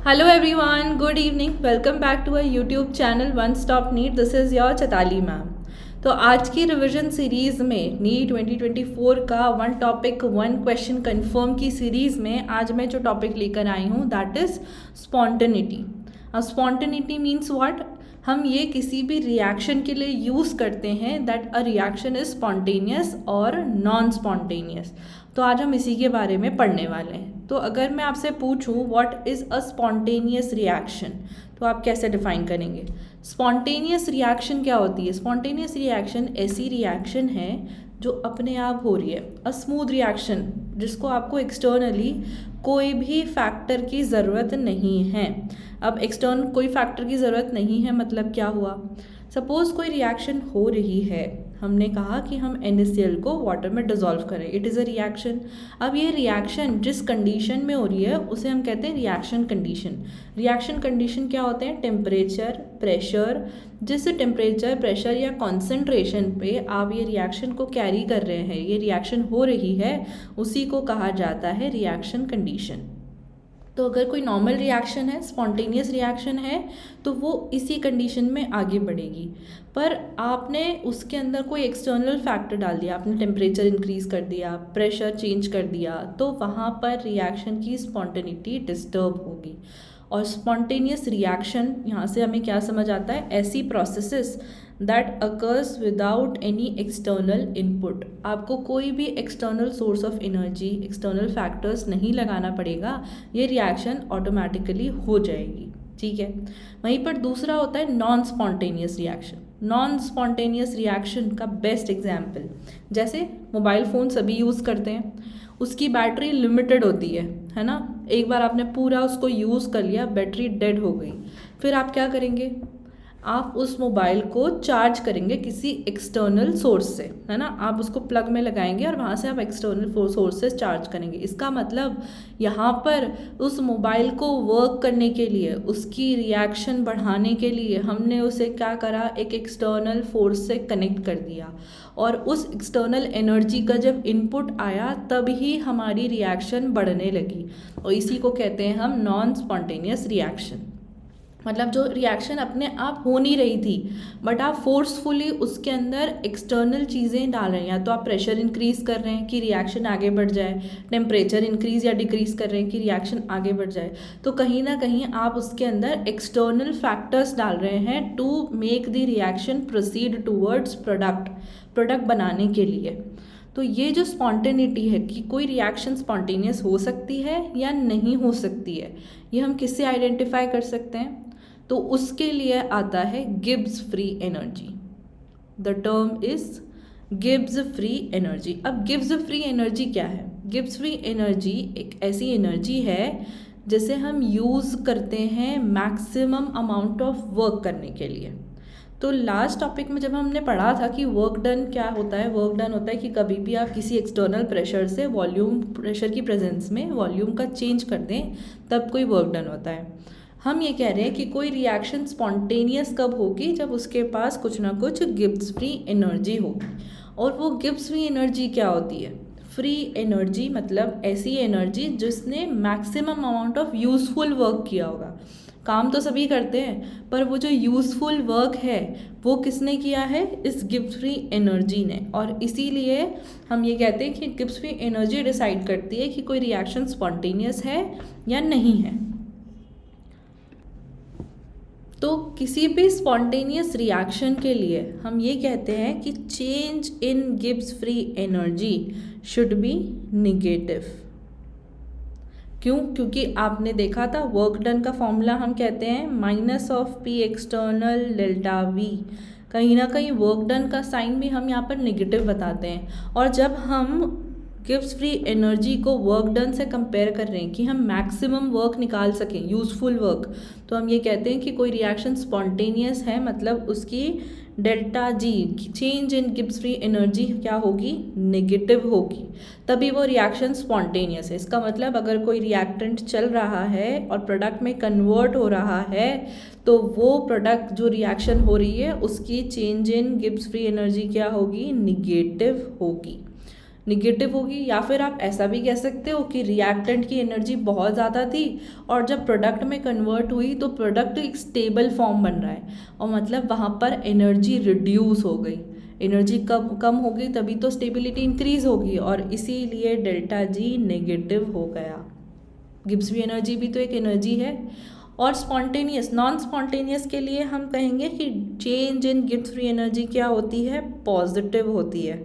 Hello everyone, good evening. Welcome back to our YouTube channel One Stop NEET. This is your Chaitali ma'am. तो आज की revision series में NEET 2024 का one topic one question confirm की series में आज मैं जो टॉपिक लेकर आई हूँ दैट इज़ स्पॉन्टेनिटी. अब स्पॉन्टेनिटी मीन्स व्हाट? हम ये किसी भी रिएक्शन के लिए यूज़ करते हैं that a reaction is spontaneous और नॉन स्पॉन्टेनियस. तो आज हम इसी के बारे में पढ़ने वाले हैं. तो अगर मैं आपसे पूछूं what is a spontaneous reaction, तो आप कैसे डिफाइन करेंगे? स्पॉन्टेनियस रिएक्शन क्या होती है? स्पॉन्टेनियस रिएक्शन ऐसी रिएक्शन है जो अपने आप हो रही है. अ स्मूथ रिएक्शन जिसको आपको एक्सटर्नली कोई भी फैक्टर की ज़रूरत नहीं है. अब एक्सटर्नल कोई फैक्टर की ज़रूरत नहीं है मतलब क्या हुआ? सपोज़ कोई रिएक्शन हो रही है, हमने कहा कि हम NaCl को वाटर में डिज़ोल्व करें. It is a reaction. अब ये रिएक्शन जिस कंडीशन में हो रही है उसे हम कहते हैं रिएक्शन कंडीशन. रिएक्शन कंडीशन क्या होते हैं? Temperature, pressure. जिस टेम्परेचर, प्रेशर या कॉन्सेंट्रेशन पे आप ये रिएक्शन को कैरी कर रहे हैं, ये रिएक्शन हो रही है, उसी को कहा जाता है रिएक्शन कंडीशन. तो अगर कोई नॉर्मल रिएक्शन है, स्पॉन्टेनियस रिएक्शन है, तो वो इसी कंडीशन में आगे बढ़ेगी. पर आपने उसके अंदर कोई एक्सटर्नल फैक्टर डाल दिया, आपने टेम्परेचर इंक्रीज़ कर दिया, प्रेशर चेंज कर दिया, तो वहाँ पर रिएक्शन की स्पॉन्टेनिटी डिस्टर्ब होगी. और स्पॉन्टेनियस रिएक्शन यहाँ से हमें क्या समझ आता है? ऐसी processes that occurs without any external input. आपको कोई भी external source of energy, external factors नहीं लगाना पड़ेगा, ये रिएक्शन ऑटोमेटिकली हो जाएगी. ठीक है. वहीं पर दूसरा होता है non spontaneous reaction. Non spontaneous reaction का बेस्ट एग्जाम्पल जैसे मोबाइल फ़ोन सभी यूज़ करते हैं, उसकी बैटरी लिमिटेड होती है ना. एक बार आपने पूरा उसको यूज़ कर लिया, बैटरी डेड हो गई, फिर आप क्या करेंगे? आप उस मोबाइल को चार्ज करेंगे किसी एक्सटर्नल सोर्स से, है ना. आप उसको प्लग में लगाएंगे और वहाँ से आप एक्सटर्नल सोर्स से चार्ज करेंगे. इसका मतलब यहाँ पर उस मोबाइल को वर्क करने के लिए, उसकी रिएक्शन बढ़ाने के लिए हमने उसे क्या करा? एक एक्सटर्नल फोर्स से कनेक्ट कर दिया. और उस एक्सटर्नल एनर्जी का जब इनपुट आया तभी हमारी रिएक्शन बढ़ने लगी. और इसी को कहते हैं हम नॉन स्पॉन्टेनियस रिएक्शन. मतलब जो रिएक्शन अपने आप हो नहीं रही थी बट आप फोर्सफुली उसके अंदर एक्सटर्नल चीज़ें डाल रहे हैं. या तो आप प्रेशर इंक्रीज़ कर रहे हैं कि रिएक्शन आगे बढ़ जाए, टेम्परेचर इंक्रीज़ या डिक्रीज़ कर रहे हैं कि रिएक्शन आगे बढ़ जाए. तो कहीं ना कहीं आप उसके अंदर एक्सटर्नल फैक्टर्स डाल रहे हैं to make the reaction proceed towards product बनाने के लिए. तो ये जो स्पॉन्टेनिटी है कि कोई रिएक्शन स्पॉन्टेनियस हो सकती है या नहीं हो सकती है, ये हम किससे आइडेंटिफाई कर सकते हैं? तो उसके लिए आता है Gibbs free energy. The term is Gibbs free energy. अब गिब्स फ्री एनर्जी क्या है? गिब्स फ्री एनर्जी एक ऐसी एनर्जी है जिसे हम यूज़ करते हैं मैक्सिमम अमाउंट ऑफ वर्क करने के लिए. तो लास्ट टॉपिक में जब हमने पढ़ा था कि वर्क डन क्या होता है, वर्क डन होता है कि कभी भी आप किसी एक्सटर्नल प्रेशर से वॉल्यूम, प्रेशर की प्रेजेंस में वॉल्यूम का चेंज कर दें तब कोई वर्क डन होता है. हम ये कह रहे हैं कि कोई रिएक्शन स्पॉन्टेनियस कब होगी? जब उसके पास कुछ ना कुछ गिब्स फ्री एनर्जी होगी. और वो गिब्स फ्री एनर्जी क्या होती है? फ्री एनर्जी मतलब ऐसी एनर्जी जिसने maximum amount of useful work किया होगा. काम तो सभी करते हैं पर वो जो यूज़फुल वर्क है वो किसने किया है? इस गिब्स फ्री एनर्जी ने. और इसीलिए हम ये कहते हैं कि गिब्स फ्री एनर्जी डिसाइड करती है कि कोई रिएक्शन स्पॉन्टेनियस है या नहीं है. तो किसी भी स्पॉन्टेनियस रिएक्शन के लिए हम ये कहते हैं कि change in Gibbs free energy should be negative. क्यों? क्योंकि आपने देखा था वर्क डन का फॉर्मूला हम कहते हैं minus of P external delta we. कहीं ना कहीं वर्क डन का साइन भी हम यहाँ पर नेगेटिव बताते हैं. और जब हम गिब्स फ्री एनर्जी को वर्क डन से कंपेयर कर रहे हैं कि हम मैक्सिमम वर्क निकाल सकें, यूज़फुल वर्क, तो हम ये कहते हैं कि कोई रिएक्शन स्पॉन्टेनियस है मतलब उसकी delta G, change in Gibbs free energy क्या होगी? नेगेटिव होगी. तभी वो रिएक्शन स्पॉन्टेनियस है. इसका मतलब अगर कोई रिएक्टेंट चल रहा है और प्रोडक्ट में कन्वर्ट हो रहा है तो वो प्रोडक्ट जो रिएक्शन हो रही है उसकी change in Gibbs free energy क्या होगी? निगेटिव होगी. निगेटिव होगी। या फिर आप ऐसा भी कह सकते हो कि रिएक्टेंट की एनर्जी बहुत ज़्यादा थी और जब प्रोडक्ट में कन्वर्ट हुई तो प्रोडक्ट एक स्टेबल फॉर्म बन रहा है, और मतलब वहाँ पर एनर्जी रिड्यूस हो गई, एनर्जी कम कम हो गई, तभी तो स्टेबिलिटी इंक्रीज होगी, और इसीलिए डेल्टा जी नेगेटिव हो गया। गिब्स फ्री एनर्जी भी तो एक एनर्जी है। और स्पॉन्टेनियस, नॉन स्पॉन्टेनियस के लिए हम कहेंगे कि change in Gibbs free energy क्या होती है, पॉजिटिव होती है,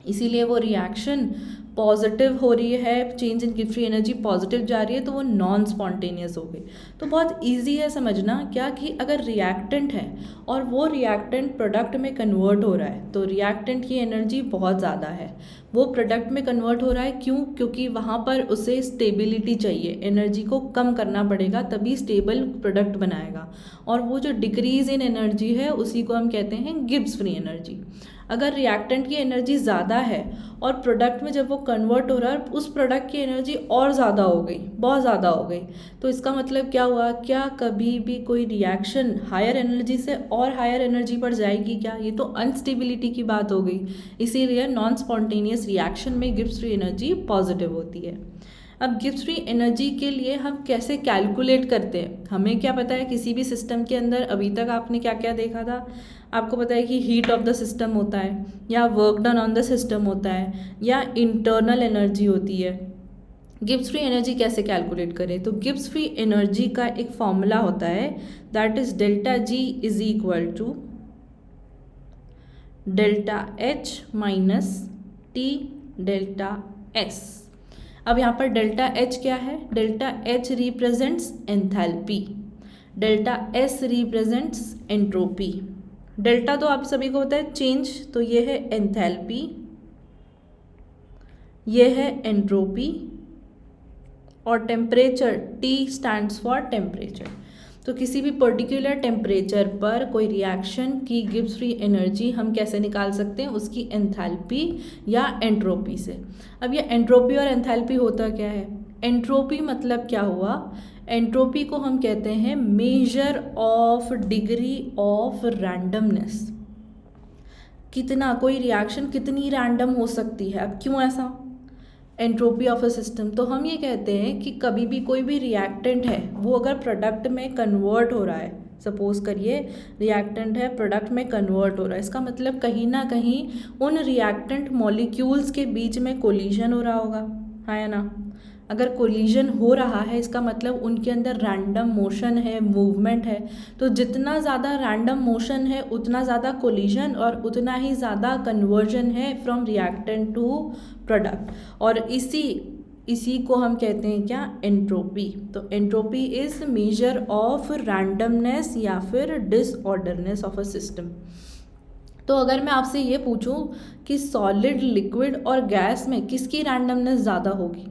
इसीलिए वो रिएक्शन पॉजिटिव हो रही है, change in Gibbs free energy positive जा रही है, तो वो नॉन स्पॉन्टेनियस हो गई। तो बहुत इजी है समझना क्या, कि अगर रिएक्टेंट है और वो रिएक्टेंट प्रोडक्ट में कन्वर्ट हो रहा है तो रिएक्टेंट की एनर्जी बहुत ज़्यादा है, वो प्रोडक्ट में कन्वर्ट हो रहा है, क्यों? क्योंकि वहाँ पर उसे स्टेबिलिटी चाहिए, एनर्जी को कम करना पड़ेगा तभी स्टेबल प्रोडक्ट बनाएगा, और वो जो डिक्रीज इन एनर्जी है उसी को हम कहते हैं गिब्स फ्री एनर्जी। अगर रिएक्टेंट की एनर्जी ज़्यादा है और प्रोडक्ट में जब वो कन्वर्ट हो रहा है उस प्रोडक्ट की एनर्जी और ज़्यादा हो गई, बहुत ज़्यादा हो गई, तो इसका मतलब क्या हुआ, क्या कभी भी कोई रिएक्शन हायर एनर्जी से और हायर एनर्जी पर जाएगी क्या? ये तो अनस्टेबिलिटी की बात हो गई, इसीलिए नॉन स्पॉन्टेनियस रिएक्शन में गिब्स फ्री एनर्जी पॉजिटिव होती है। अब गिब्स फ्री एनर्जी के लिए हम कैसे कैलकुलेट करते हैं, हमें क्या पता है किसी भी सिस्टम के अंदर अभी तक आपने क्या क्या देखा था, आपको पता है कि हीट ऑफ द सिस्टम होता है, या work done on the system होता है, या इंटरनल एनर्जी होती है। गिब्स फ्री एनर्जी कैसे कैलकुलेट करें, तो गिब्स फ्री एनर्जी का एक फॉर्मूला होता है, that is delta G is equal to delta H minus T delta S. अब यहाँ पर डेल्टा एच क्या है, delta H represents enthalpy, delta S represents entropy. Delta तो आप सभी को होता है चेंज, तो ये है एंथैल्पी, ये है एंट्रोपी, और temperature T stands for temperature. तो किसी भी पर्टिकुलर टेम्परेचर पर कोई रिएक्शन की गिब्स फ्री एनर्जी हम कैसे निकाल सकते हैं, उसकी एंथैल्पी या एंट्रोपी से। अब ये एंट्रोपी और एंथैल्पी होता क्या है, एंट्रोपी मतलब क्या हुआ, एंट्रोपी को हम कहते हैं measure of degree of randomness, कितना कोई रिएक्शन कितनी रैंडम हो सकती है। अब क्यों ऐसा, एंट्रोपी ऑफ अ सिस्टम, तो हम ये कहते हैं कि कभी भी कोई भी रिएक्टेंट है वो अगर प्रोडक्ट में कन्वर्ट हो रहा है, सपोज करिए रिएक्टेंट है प्रोडक्ट में कन्वर्ट हो रहा है, इसका मतलब कहीं ना कहीं उन रिएक्टेंट मॉलिक्यूल्स के बीच में कोलिजन हो रहा होगा, हाँ या ना। अगर कोलिजन हो रहा है इसका मतलब उनके अंदर रैंडम मोशन है, मूवमेंट है, तो जितना ज़्यादा रैंडम मोशन है उतना ज़्यादा कोलिजन और उतना ही ज़्यादा कन्वर्जन है फ्रॉम रिएक्टेंट टू प्रोडक्ट, और इसी को हम कहते हैं क्या, एंट्रोपी। तो entropy is measure of randomness या फिर डिसऑर्डरनेस ऑफ अ सिस्टम। तो अगर मैं आपसे ये पूछूं कि सॉलिड, लिक्विड और गैस में किसकी रैंडमनेस ज़्यादा होगी,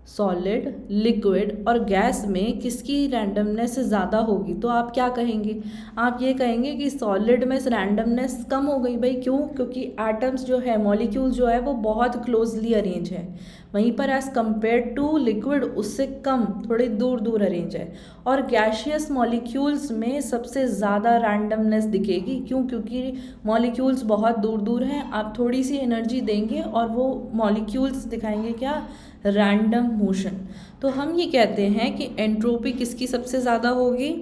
सॉलिड, लिक्विड और गैस में किसकी रैंडमनेस ज़्यादा होगी, तो आप क्या कहेंगे, आप ये कहेंगे कि सॉलिड में रैंडमनेस कम हो गई। भाई क्यों, क्योंकि एटम्स जो है, मॉलिक्यूल्स जो है वो बहुत क्लोजली अरेंज है, वहीं पर एज़ कम्पेयर टू लिक्विड उससे कम, थोड़े दूर दूर अरेंज है। और गैशियस मॉलिक्यूल्स में सबसे ज़्यादा रैंडमनेस दिखेगी, क्यों, क्योंकि मॉलिक्यूल्स बहुत दूर दूर हैं, आप थोड़ी सी एनर्जी देंगे और वो मॉलिक्यूल्स दिखाएंगे क्या, रैंडम मोशन। तो हम ये कहते हैं कि एंट्रोपी किसकी सबसे ज़्यादा होगी,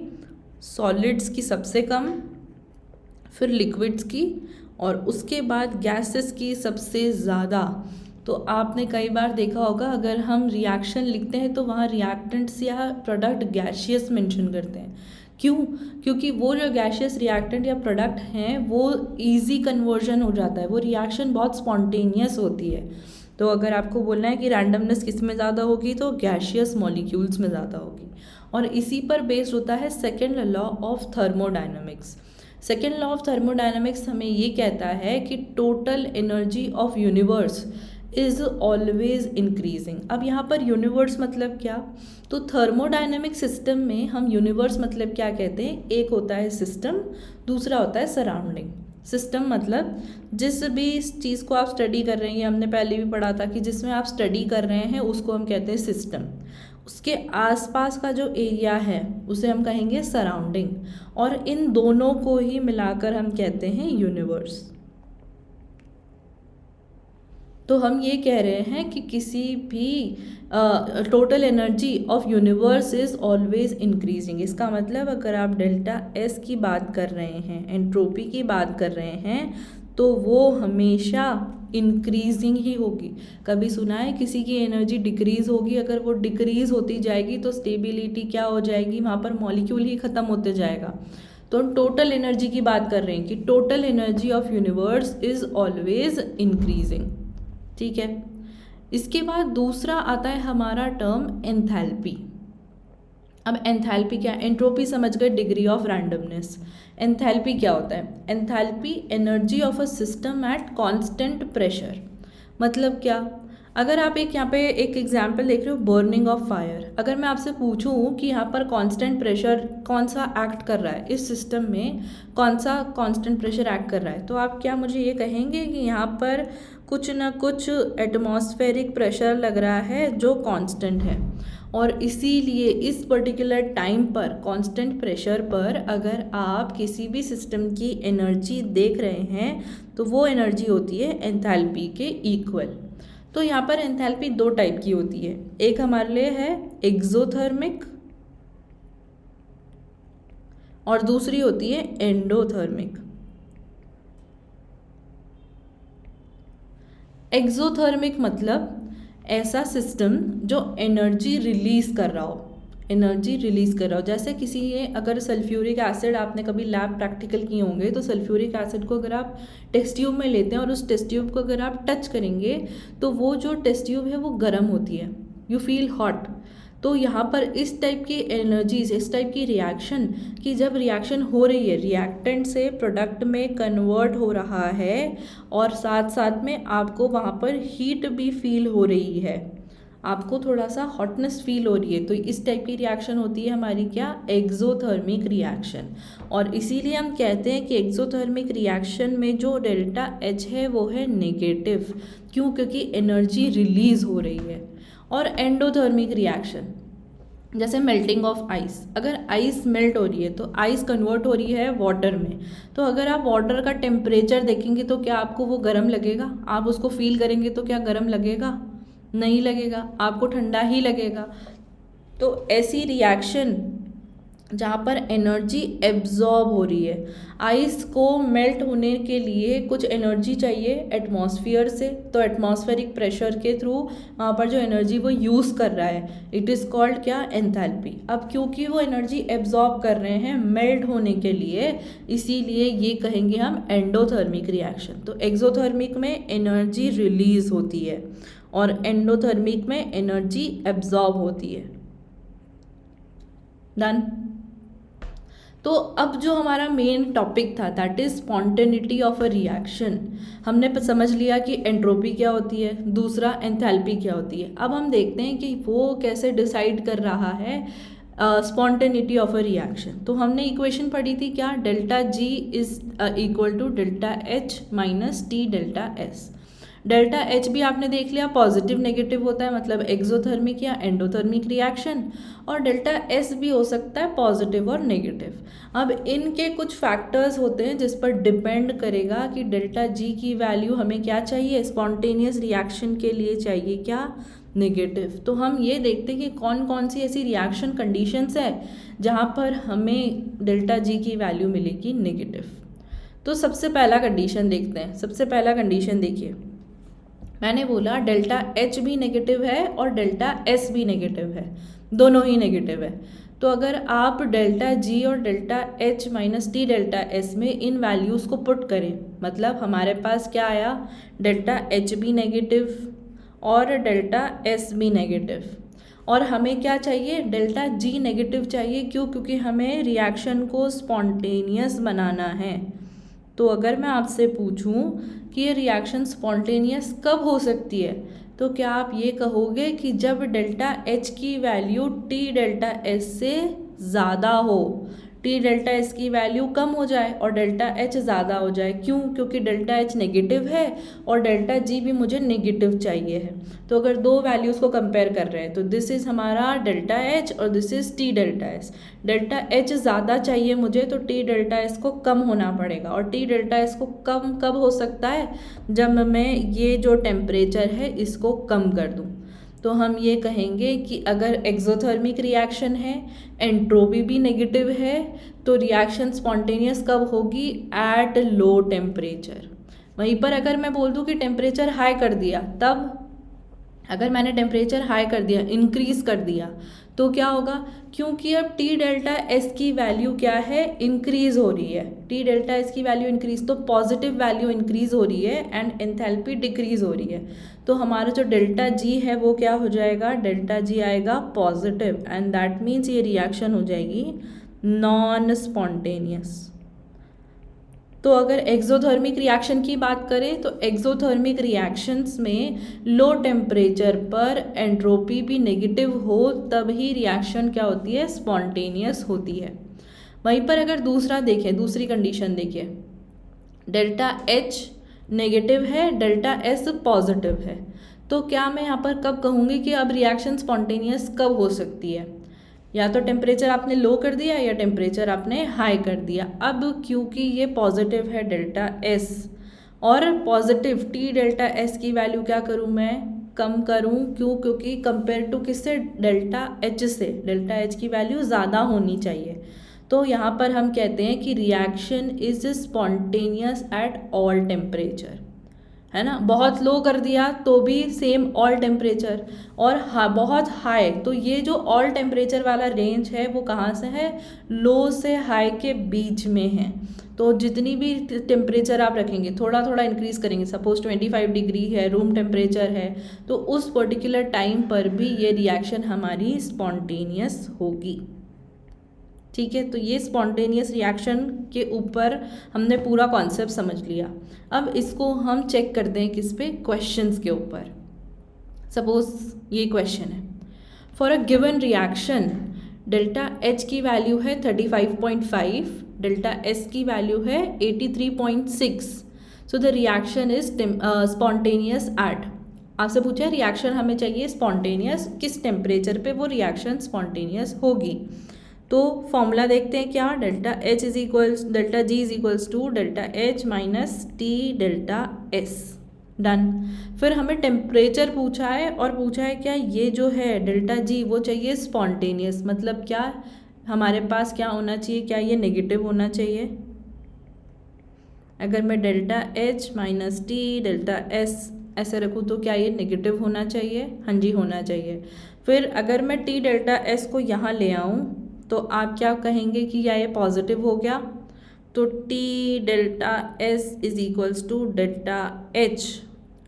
सॉलिड्स की सबसे कम, फिर लिक्विड्स की, और उसके बाद गैसेस की सबसे ज़्यादा। तो आपने कई बार देखा होगा अगर हम रिएक्शन लिखते हैं तो वहाँ रिएक्टेंट्स या प्रोडक्ट गैशियस मेंशन करते हैं, क्यों, क्योंकि वो जो गैशियस रिएक्टेंट या प्रोडक्ट हैं वो इजी कन्वर्जन हो जाता है, वो रिएक्शन बहुत स्पॉन्टेनियस होती है। तो अगर आपको बोलना है कि रैंडमनेस किस में ज़्यादा होगी तो गैशियस मॉलिक्यूल्स में ज़्यादा होगी, और इसी पर बेस्ड होता है second law of thermodynamics. Second law of thermodynamics हमें ये कहता है कि total energy of universe is always increasing. अब यहाँ पर यूनिवर्स मतलब क्या, तो थर्मोडायनेमिक सिस्टम में हम यूनिवर्स मतलब क्या कहते हैं, एक होता है सिस्टम, दूसरा होता है सराउंडिंग। सिस्टम मतलब जिस भी चीज़ को आप स्टडी कर रहे हैं, ये हमने पहले भी पढ़ा था कि जिसमें आप स्टडी कर रहे हैं उसको हम कहते हैं सिस्टम, उसके आसपास का जो एरिया है उसे हम कहेंगे सराउंडिंग, और इन दोनों को ही मिलाकर हम कहते हैं यूनिवर्स। तो हम ये कह रहे हैं कि किसी भी total energy of universe is always increasing. इसका मतलब अगर आप डेल्टा एस की बात कर रहे हैं, एंट्रोपी की बात कर रहे हैं, तो वो हमेशा इंक्रीजिंग ही होगी। कभी सुना है किसी की एनर्जी डिक्रीज़ होगी? अगर वो डिक्रीज़ होती जाएगी तो स्टेबिलिटी क्या हो जाएगी, वहाँ पर मॉलिक्यूल ही ख़त्म होते जाएगा। तो हम टोटल एनर्जी की बात कर रहे हैं कि total energy of universe is always increasing. ठीक है। इसके बाद दूसरा आता है हमारा टर्म एंथैल्पी। अब एंथैल्पी क्या? एंट्रोपी समझ गए, डिग्री ऑफ रैंडमनेस। एंथैल्पी क्या होता है? Enthalpy energy of a system at constant pressure. मतलब क्या? अगर आप एक यहाँ पे एक एग्जांपल देख रहे हो, बर्निंग ऑफ फायर। अगर मैं आपसे पूछूं कि यहाँ पर कांस्टेंट प्रेशर कौन सा एक्ट कर रहा है, इस सिस्टम में कौन सा कांस्टेंट प्रेशर एक्ट कर रहा है, तो आप क्या मुझे ये कहेंगे कि यहाँ पर कुछ ना कुछ एटमॉस्फेरिक प्रेशर लग रहा है जो कांस्टेंट है, और इसीलिए इस पर्टिकुलर टाइम पर कांस्टेंट प्रेशर पर अगर आप किसी भी सिस्टम की एनर्जी देख रहे हैं तो वो एनर्जी होती है एंथैल्पी के इक्वल। तो यहाँ पर एंथैल्पी दो टाइप की होती है, एक हमारे लिए है एक्सोथर्मिक और दूसरी होती है एंडोथर्मिक। एक्सोथर्मिक मतलब ऐसा सिस्टम जो एनर्जी रिलीज कर रहा हो, एनर्जी रिलीज कर रहा हो। जैसे किसी ये अगर सल्फ्यूरिक एसिड, आपने कभी लैब प्रैक्टिकल किए होंगे, तो सल्फ्यूरिक एसिड को अगर आप टेस्ट ट्यूब में लेते हैं और उस टेस्ट ट्यूब को अगर आप टच करेंगे तो वो जो टेस्ट ट्यूब है वो गर्म होती है, यू फील हॉट। तो यहाँ पर इस टाइप की एनर्जीज, इस टाइप की रिएक्शन कि जब रिएक्शन हो रही है, रिएक्टेंट से प्रोडक्ट में कन्वर्ट हो रहा है और साथ साथ में आपको वहाँ पर हीट भी फील हो रही है, आपको थोड़ा सा हॉटनेस फील हो रही है, तो इस टाइप की रिएक्शन होती है हमारी क्या? Exothermic reaction. और इसीलिए हम कहते हैं कि एक्सोथर्मिक रिएक्शन में जो डेल्टा एच है वो है नेगेटिव। क्यों? क्योंकि एनर्जी रिलीज हो रही है। और एंडोथर्मिक रिएक्शन जैसे मेल्टिंग ऑफ आइस, अगर आइस मेल्ट हो रही है तो आइस कन्वर्ट हो रही है वाटर में, तो अगर आप वाटर का टेम्परेचर देखेंगे तो क्या आपको वो गर्म लगेगा? आप उसको फील करेंगे तो क्या गर्म लगेगा? नहीं लगेगा, आपको ठंडा ही लगेगा। तो ऐसी रिएक्शन जहाँ पर एनर्जी एब्जॉर्ब हो रही है, आइस को मेल्ट होने के लिए कुछ एनर्जी चाहिए एटमॉस्फेयर से, तो एटमॉस्फेरिक प्रेशर के थ्रू वहाँ पर जो एनर्जी वो यूज़ कर रहा है, इट इज़ कॉल्ड क्या? एंथैल्पी। अब क्योंकि वो एनर्जी एब्जॉर्ब कर रहे हैं मेल्ट होने के लिए, इसीलिए ये कहेंगे हम एंडोथर्मिक रिएक्शन। तो एक्सोथर्मिक में एनर्जी रिलीज होती है और एंडोथर्मिक में एनर्जी एब्जॉर्ब होती है। डन। तो अब जो हमारा मेन टॉपिक था that is spontaneity of a reaction, हमने समझ लिया कि एंट्रोपी क्या होती है, दूसरा एंथैल्पी क्या होती है। अब हम देखते हैं कि वो कैसे डिसाइड कर रहा है स्पॉन्टेनिटी ऑफ अ रिएक्शन। तो हमने इक्वेशन पढ़ी थी क्या? Delta G is equal to delta H minus T delta S. Delta H भी आपने देख लिया पॉजिटिव नेगेटिव होता है, मतलब एक्सोथर्मिक या एंडोथर्मिक रिएक्शन, और डेल्टा एस भी हो सकता है पॉजिटिव और नेगेटिव। अब इनके कुछ फैक्टर्स होते हैं जिस पर डिपेंड करेगा कि डेल्टा जी की वैल्यू हमें क्या चाहिए, स्पॉन्टेनियस रिएक्शन के लिए चाहिए क्या? नेगेटिव। तो हम ये देखते हैं कि कौन कौन सी ऐसी रिएक्शन कंडीशंस है जहाँ पर हमें डेल्टा जी की वैल्यू मिलेगी नेगेटिव। तो सबसे पहला कंडीशन देखते हैं। सबसे पहला कंडीशन देखिए, मैंने बोला डेल्टा एच भी नेगेटिव है और डेल्टा एस भी नेगेटिव है, दोनों ही नेगेटिव है। तो अगर आप डेल्टा जी और delta H minus T delta S में इन वैल्यूज़ को पुट करें, मतलब हमारे पास क्या आया? डेल्टा एच भी नेगेटिव और डेल्टा एस भी नेगेटिव, और हमें क्या चाहिए? डेल्टा जी नेगेटिव चाहिए। क्यों? क्योंकि हमें रिएक्शन को स्पॉन्टेनियस बनाना है। तो अगर मैं आपसे पूछूं कि ये रिएक्शन स्पॉन्टेनियस कब हो सकती है, तो क्या आप ये कहोगे कि जब डेल्टा एच की वैल्यू टी डेल्टा एस से ज़्यादा हो, टी डेल्टा एस की वैल्यू कम हो जाए और डेल्टा एच ज़्यादा हो जाए। क्यों? क्योंकि डेल्टा एच नेगेटिव है और डेल्टा जी भी मुझे नेगेटिव चाहिए है। तो अगर दो वैल्यूज़ को कंपेयर कर रहे हैं तो दिस इज़ हमारा डेल्टा एच और this is T delta S. Delta H ज़्यादा चाहिए मुझे तो टी डेल्टा एस को कम होना पड़ेगा। और टी डेल्टा एस को कम कब हो सकता है? जब मैं ये जो टेम्परेचर है इसको कम कर दूँ। तो हम ये कहेंगे कि अगर एक्सोथर्मिक रिएक्शन है, एंट्रोपी भी नेगेटिव है, तो रिएक्शन स्पॉन्टेनियस कब होगी? At low temperature. वहीं पर अगर मैं बोल दूँ कि टेम्परेचर हाई कर दिया, तब अगर मैंने टेम्परेचर हाई कर दिया, इंक्रीज़ कर दिया, तो क्या होगा? क्योंकि अब टी डेल्टा एस की वैल्यू क्या है? इंक्रीज़ हो रही है। टी डेल्टा एस की वैल्यू इंक्रीज़, तो पॉजिटिव वैल्यू इंक्रीज़ हो रही है एंड एंथैल्पी डिक्रीज़ हो रही है। तो हमारा जो डेल्टा जी है वो क्या हो जाएगा? डेल्टा जी आएगा पॉजिटिव एंड दैट मीन्स ये रिएक्शन हो जाएगी नॉन स्पॉन्टेनियस। तो अगर एक्सोथर्मिक रिएक्शन की बात करें तो एक्सोथर्मिक रिएक्शंस में लो टेम्परेचर पर एंट्रोपी भी नेगेटिव हो तब ही रिएक्शन क्या होती है? स्पॉन्टेनियस होती है। वहीं पर अगर दूसरा देखें, दूसरी कंडीशन देखिए, डेल्टा एच नेगेटिव है, डेल्टा एस पॉजिटिव है, तो क्या मैं यहाँ पर कब कहूँगी कि अब रिएक्शन स्पॉन्टेनियस कब हो सकती है? या तो टेम्परेचर आपने लो कर दिया या टेम्परेचर आपने हाई कर दिया। अब क्योंकि ये पॉजिटिव है डेल्टा एस और पॉजिटिव टी डेल्टा एस की वैल्यू क्या करूँ मैं? कम करूँ। क्यों? क्योंकि कंपेयर टू किससे? डेल्टा एच से। डेल्टा एच की वैल्यू ज़्यादा होनी चाहिए। तो यहाँ पर हम कहते हैं कि reaction is spontaneous at all temperature, है ना। बहुत लो कर दिया तो भी सेम ऑल टेम्परेचर, और बहुत हाई, तो ये जो ऑल टेम्परेचर वाला रेंज है वो कहाँ से है? लो से हाई के बीच में है। तो जितनी भी टेम्परेचर आप रखेंगे, थोड़ा थोड़ा इंक्रीज़ करेंगे, सपोज 25 डिग्री है, रूम टेम्परेचर है, तो उस पर्टिकुलर टाइम पर भी ये रिएक्शन हमारी स्पॉन्टेनियस होगी। ठीक है, तो ये स्पॉन्टेनियस रिएक्शन के ऊपर हमने पूरा कॉन्सेप्ट समझ लिया। अब इसको हम चेक करते हैं किस पे? क्वेश्चंस के ऊपर। सपोज ये क्वेश्चन है, for a given reaction delta H की वैल्यू है 35.5, डेल्टा एस की वैल्यू है 83.6, so the reaction is spontaneous at. आपसे पूछा है रिएक्शन हमें चाहिए स्पॉन्टेनियस, किस टेम्परेचर पे वो रिएक्शन स्पॉन्टेनियस होगी। तो फॉर्मूला देखते हैं क्या? Delta H is equals delta G is equals to delta H minus T delta S. Done. फिर हमें टेम्परेचर पूछा है और पूछा है क्या ये जो है डेल्टा जी वो चाहिए स्पॉन्टेनियस, मतलब क्या हमारे पास क्या होना चाहिए? क्या ये नेगेटिव होना चाहिए? अगर मैं delta H minus T delta S ऐसे रखूँ तो क्या ये नेगेटिव होना चाहिए? हाँ जी, होना चाहिए। फिर अगर मैं टी डेल्टा एस को यहाँ ले आऊँ तो आप क्या कहेंगे कि या ये पॉजिटिव हो गया? तो T delta S is equals to delta H,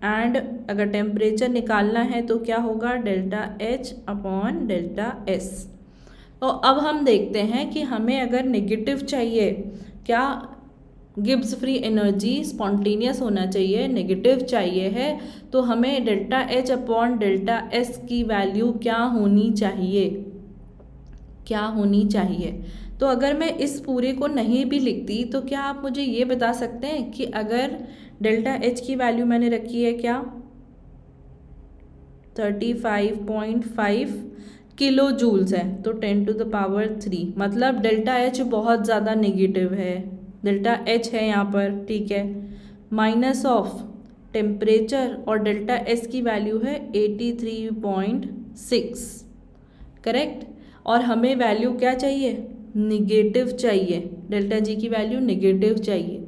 and अगर टेम्परेचर निकालना है तो क्या होगा? Delta H upon delta S. तो अब हम देखते हैं कि हमें अगर नेगेटिव चाहिए, क्या गिब्स फ्री एनर्जी स्पॉन्टेनियस होना चाहिए, नेगेटिव चाहिए है, तो हमें delta H upon delta S की वैल्यू क्या होनी चाहिए? क्या होनी चाहिए? तो अगर मैं इस पूरे को नहीं भी लिखती तो क्या आप मुझे ये बता सकते हैं कि अगर डेल्टा एच की वैल्यू मैंने रखी है क्या? 35.5 किलो जूल्स है, तो 10 टू द पावर 3, मतलब डेल्टा एच बहुत ज़्यादा नेगेटिव है। डेल्टा एच है यहाँ पर, ठीक है, माइनस ऑफ टेम्परेचर और डेल्टा एस की वैल्यू है 83.6, करेक्ट। और हमें वैल्यू क्या चाहिए? निगेटिव चाहिए, डेल्टा जी की वैल्यू निगेटिव चाहिए।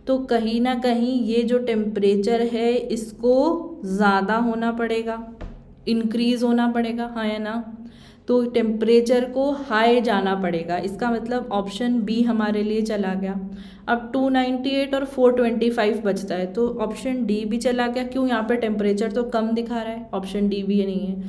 तो कहीं ना कहीं ये जो टेम्परेचर है इसको ज़्यादा होना पड़ेगा, इंक्रीज़ होना पड़ेगा, हाँ या ना। तो टेम्परेचर को हाई जाना पड़ेगा, इसका मतलब ऑप्शन बी हमारे लिए चला गया। अब 298 और 425 बचता है, तो ऑप्शन डी भी चला गया। क्यों? यहाँ पे टेम्परेचर तो कम दिखा रहा है, ऑप्शन डी भी नहीं है।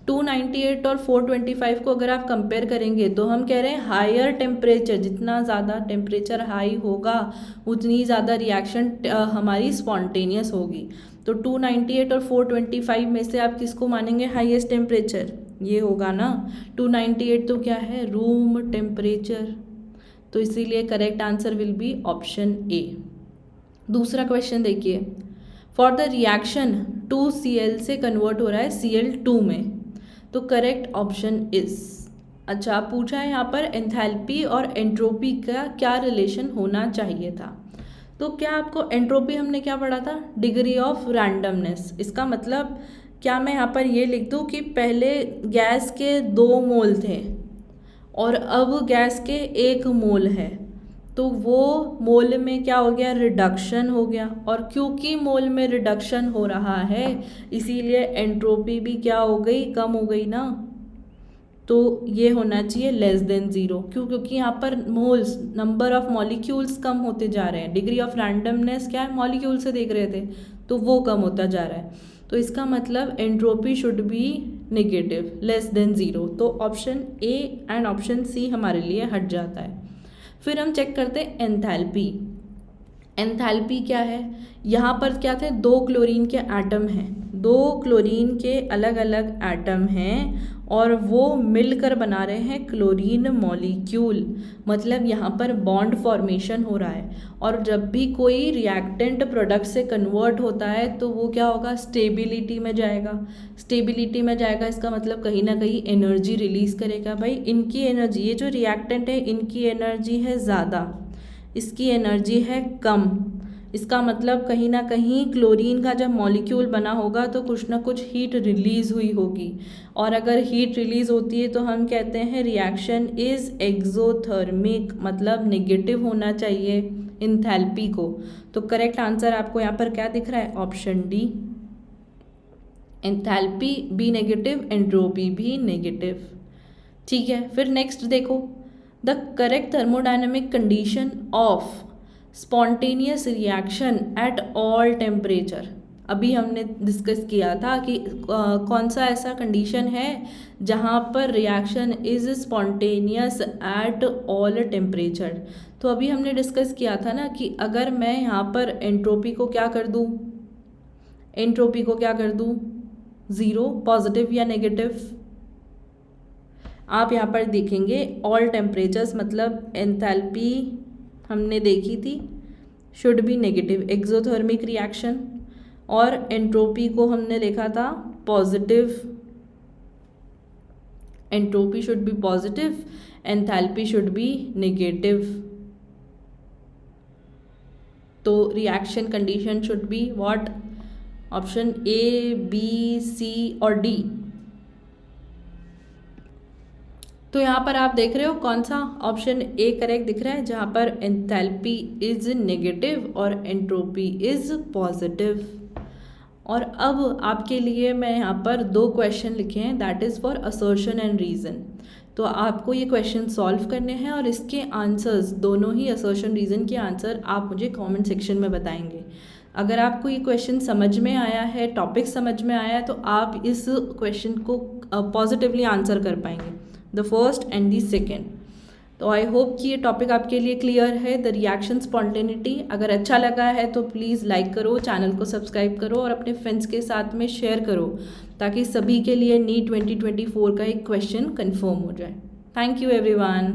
298 और 425 को अगर आप कंपेयर करेंगे तो हम कह रहे हैं हायर टेम्परेचर, जितना ज़्यादा टेम्परेचर हाई होगा उतनी ज़्यादा रिएक्शन हमारी स्पॉन्टेनियस होगी। तो 298 और 425 में से आप किसको मानेंगे हाईएस्ट टेम्परेचर? ये होगा ना 298, तो क्या है? Room temperature. तो इसीलिए correct answer will be option A. दूसरा क्वेश्चन देखिए, फॉर द रिएक्शन 2Cl से कन्वर्ट हो रहा है Cl2 में, तो करेक्ट ऑप्शन इज, अच्छा पूछा है यहाँ पर एंथैल्पी और एंट्रोपी का क्या रिलेशन होना चाहिए था। तो क्या आपको एंट्रोपी हमने क्या पढ़ा था, डिग्री ऑफ रैंडमनेस। इसका मतलब क्या मैं यहाँ पर ये लिख दूँ कि पहले गैस के 2 मोल थे और अब गैस के 1 मोल है, तो वो मोल में क्या हो गया, रिडक्शन हो गया, और क्योंकि मोल में रिडक्शन हो रहा है इसीलिए एंट्रोपी भी क्या हो गई, कम हो गई ना। तो ये होना चाहिए लेस देन 0, क्योंकि यहाँ पर मोल्स, नंबर ऑफ मॉलिक्यूल्स कम होते जा रहे हैं। डिग्री ऑफ रैंडमनेस क्या है, मॉलिक्यूल से देख रहे थे, तो वो कम होता जा रहा है, तो इसका मतलब entropy should be negative, less than 0। तो option A and option C हमारे लिए हट जाता है। फिर हम चेक करते हैं एंथैल्पी। एंथैल्पी क्या है, यहाँ पर क्या थे, 2 क्लोरीन के एटम हैं, 2 क्लोरीन के अलग अलग एटम हैं और वो मिलकर बना रहे हैं क्लोरीन मॉलिक्यूल, मतलब यहाँ पर बॉन्ड फॉर्मेशन हो रहा है। और जब भी कोई रिएक्टेंट प्रोडक्ट से कन्वर्ट होता है तो वो क्या होगा, स्टेबिलिटी में जाएगा। स्टेबिलिटी में जाएगा इसका मतलब कहीं ना कहीं एनर्जी रिलीज़ करेगा। भाई इनकी एनर्जी, ये जो रिएक्टेंट है इनकी एनर्जी है ज़्यादा, इसकी एनर्जी है कम। इसका मतलब कहीं ना कहीं क्लोरीन का जब मॉलिक्यूल बना होगा तो कुछ ना कुछ हीट रिलीज़ हुई होगी, और अगर हीट रिलीज़ होती है तो हम कहते हैं रिएक्शन इज़ एक्सोथर्मिक, मतलब नेगेटिव होना चाहिए एंथैल्पी को। तो करेक्ट आंसर आपको यहाँ पर क्या दिख रहा है, ऑप्शन डी, एंथैल्पी भी नेगेटिव, एंट्रोपी भी नेगेटिव। ठीक है, फिर नेक्स्ट देखो, the correct thermodynamic condition of spontaneous reaction at all temperature. अभी हमने डिस्कस किया था कि कौन सा ऐसा कंडीशन है जहाँ पर reaction is spontaneous at all temperature. तो अभी हमने डिस्कस किया था ना कि अगर मैं यहाँ पर एंट्रोपी को क्या कर दूँ, एंट्रोपी को क्या कर दूँ, 0, पॉजिटिव या नेगेटिव। आप यहाँ पर देखेंगे ऑल टेम्परेचर्स मतलब एंथैल्पी हमने देखी थी should be negative, exothermic reaction, और एंट्रोपी को हमने देखा था positive, entropy should be positive, enthalpy should be negative. तो reaction condition should be what, option A, B, C और डी। तो यहाँ पर आप देख रहे हो कौन सा ऑप्शन ए करेक्ट दिख रहा है, जहाँ पर एंथैल्पी इज नेगेटिव और एंट्रोपी इज पॉजिटिव। और अब आपके लिए मैं यहाँ पर 2 क्वेश्चन लिखे हैं, that is for assertion and reason. तो आपको ये क्वेश्चन सॉल्व करने हैं और इसके आंसर्स, दोनों ही असर्शन रीज़न के आंसर आप मुझे कमेंट सेक्शन में बताएंगे। अगर आपको ये क्वेश्चन समझ में आया है, टॉपिक समझ में आया है, तो आप इस क्वेश्चन को पॉजिटिवली आंसर कर पाएंगे, the first and the second. तो आई होप कि ये टॉपिक आपके लिए क्लियर है, द रिएक्शन स्पॉन्टेनिटी। अगर अच्छा लगा है तो प्लीज़ लाइक करो, चैनल को सब्सक्राइब करो और अपने फ्रेंड्स के साथ में शेयर करो, ताकि सभी के लिए नीट 2024 का एक क्वेश्चन कंफर्म हो जाए। Thank you everyone.